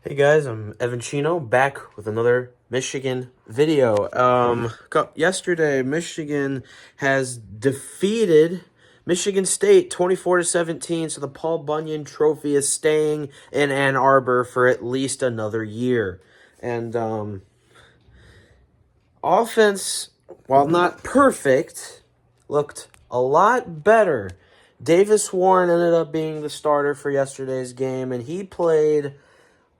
Hey guys, I'm Evan Chino back with another Michigan video. Yesterday Michigan has defeated Michigan State 24-17, so the Paul Bunyan Trophy is staying in Ann Arbor for at least another year. And offense, while not perfect, looked a lot better. Davis Warren ended up being the starter for yesterday's game, and he played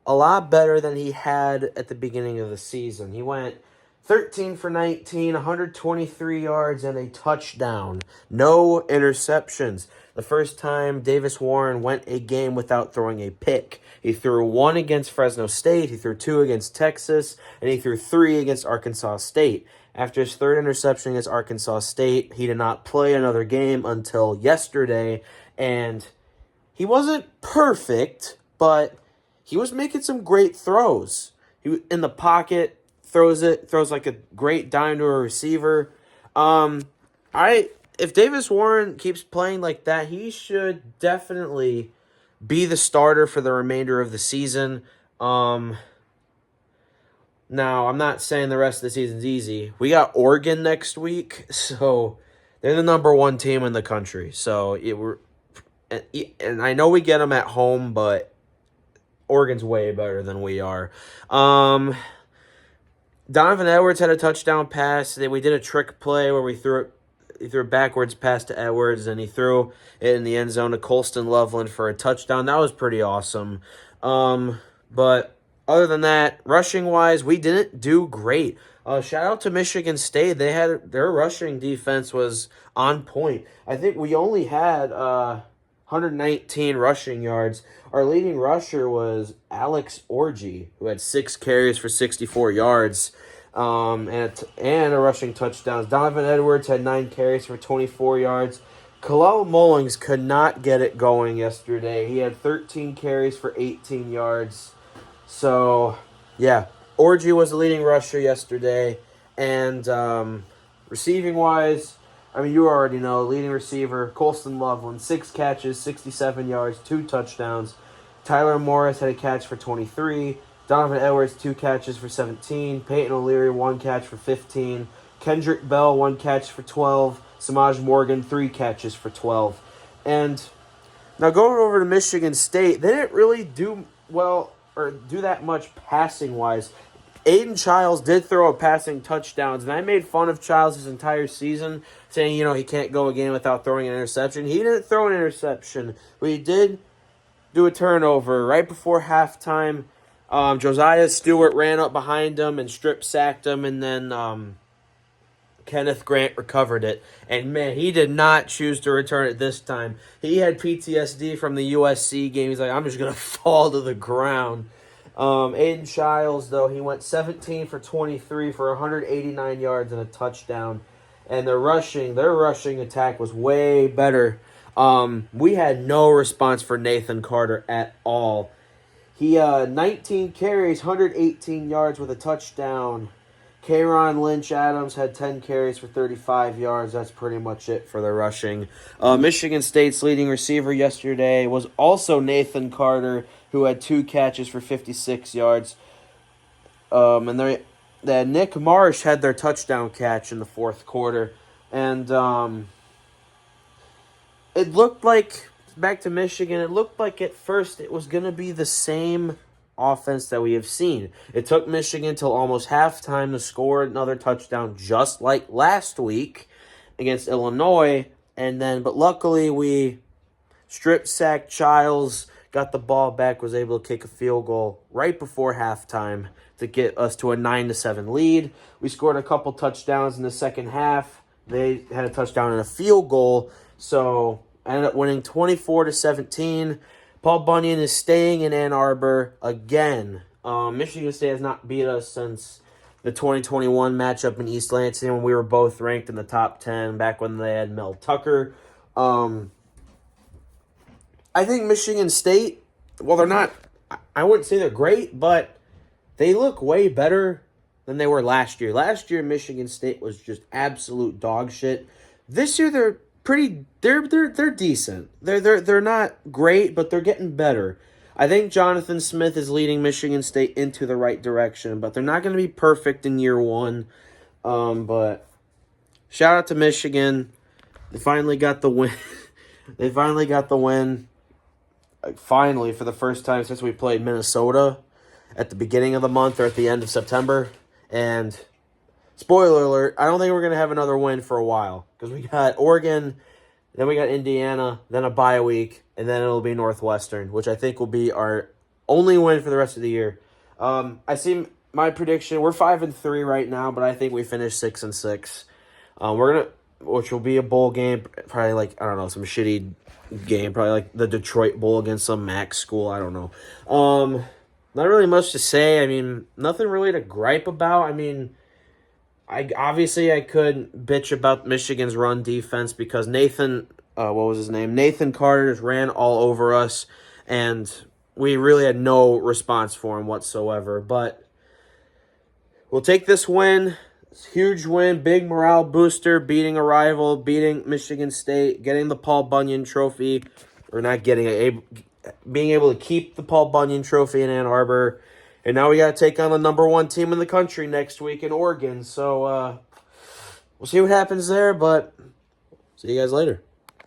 a lot better than he had at the beginning of the season. He went 13 for 19, 123 yards, and a touchdown. No interceptions. The first time Davis Warren went a game without throwing a pick. He threw one against Fresno State, he threw two against Texas, and he threw three against Arkansas State. After his third interception against Arkansas State, he did not play another game until yesterday, and he wasn't perfect, but he was making some great throws. He was in the pocket, throws like a great dime to a receiver. If Davis Warren keeps playing like that, he should definitely be the starter for the remainder of the season. Now, I'm not saying the rest of the season's easy. We got Oregon next week, so they're the number one team in the country. And I know we get them at home, but Oregon's way better than we are. Donovan Edwards had a touchdown pass. We did a trick play where he threw a backwards pass to Edwards, and he threw it in the end zone to Colston Loveland for a touchdown. That was pretty awesome. But other than that, rushing-wise, we didn't do great. Shout out to Michigan State. Their rushing defense was on point. I think we only had 119 rushing yards. Our leading rusher was Alex Orji, who had 6 carries for 64 yards and a rushing touchdown. Donovan Edwards had 9 carries for 24 yards. Kalel Mullings could not get it going yesterday. He had 13 carries for 18 yards. So, yeah, Orji was the leading rusher yesterday. And receiving-wise, I mean, you already know, leading receiver, Colston Loveland, 6 catches, 67 yards, 2 touchdowns. Tyler Morris had a catch for 23. Donovan Edwards, 2 catches for 17. Peyton O'Leary, 1 catch for 15. Kendrick Bell, 1 catch for 12. Samaj Morgan, 3 catches for 12. And now going over to Michigan State, they didn't really do well or do that much passing-wise. Aiden Childs did throw a passing touchdowns, and I made fun of Childs his entire season, saying, he can't go a game without throwing an interception. He didn't throw an interception, but he did do a turnover right before halftime. Josiah Stewart ran up behind him and strip sacked him, and then Kenneth Grant recovered it. And, man, he did not choose to return it this time. He had PTSD from the USC game. He's like, I'm just going to fall to the ground. Aiden Childs, though, he went 17 for 23 for 189 yards and a touchdown. And their rushing attack was way better. We had no response for Nathan Carter at all. He 19 carries, 118 yards with a touchdown. K'Ron Lynch-Adams had 10 carries for 35 yards. That's pretty much it for the rushing. Michigan State's leading receiver yesterday was also Nathan Carter, who had 2 catches for 56 yards. And Nick Marsh had their touchdown catch in the fourth quarter. And it looked like, back to Michigan, it looked like at first it was going to be the same offense that we have seen. It took Michigan till almost halftime to score another touchdown, just like last week against Illinois. But luckily we strip-sacked Childs, got the ball back, was able to kick a field goal right before halftime to get us to a 9-7 lead. We scored a couple touchdowns in the second half. They had a touchdown and a field goal, so ended up winning 24-17. Paul Bunyan is staying in Ann Arbor again. Michigan State has not beat us since the 2021 matchup in East Lansing when we were both ranked in the top 10 back when they had Mel Tucker. I think Michigan State, well, they're not, I wouldn't say they're great, but they look way better than they were last year. Last year, Michigan State was just absolute dog shit. This year, they're decent. They're not great, but they're getting better. I think Jonathan Smith is leading Michigan State into the right direction, but they're not going to be perfect in year one. But shout out to Michigan. They finally got the win. They finally got the win. Finally, for the first time since we played Minnesota at the beginning of the month or at the end of September. And spoiler alert, I don't think we're going to have another win for a while because we got Oregon, then we got Indiana, then a bye week, and then it'll be Northwestern, which I think will be our only win for the rest of the year. I see my prediction. We're 5-3 right now, but I think we finish 6-6. Which will be a bowl game, probably like, I don't know, some shitty game, probably like the Detroit Bowl against some MAC school. I don't know. Not really much to say. I mean, nothing really to gripe about. I mean, I could bitch about Michigan's run defense because Nathan Carter just ran all over us, and we really had no response for him whatsoever. But we'll take this win. Huge win, big morale booster, beating a rival, beating Michigan State, getting the Paul Bunyan Trophy, or not getting it, being able to keep the Paul Bunyan Trophy in Ann Arbor. And now we got to take on the number 1 team in the country next week in Oregon. So we'll see what happens there, but see you guys later.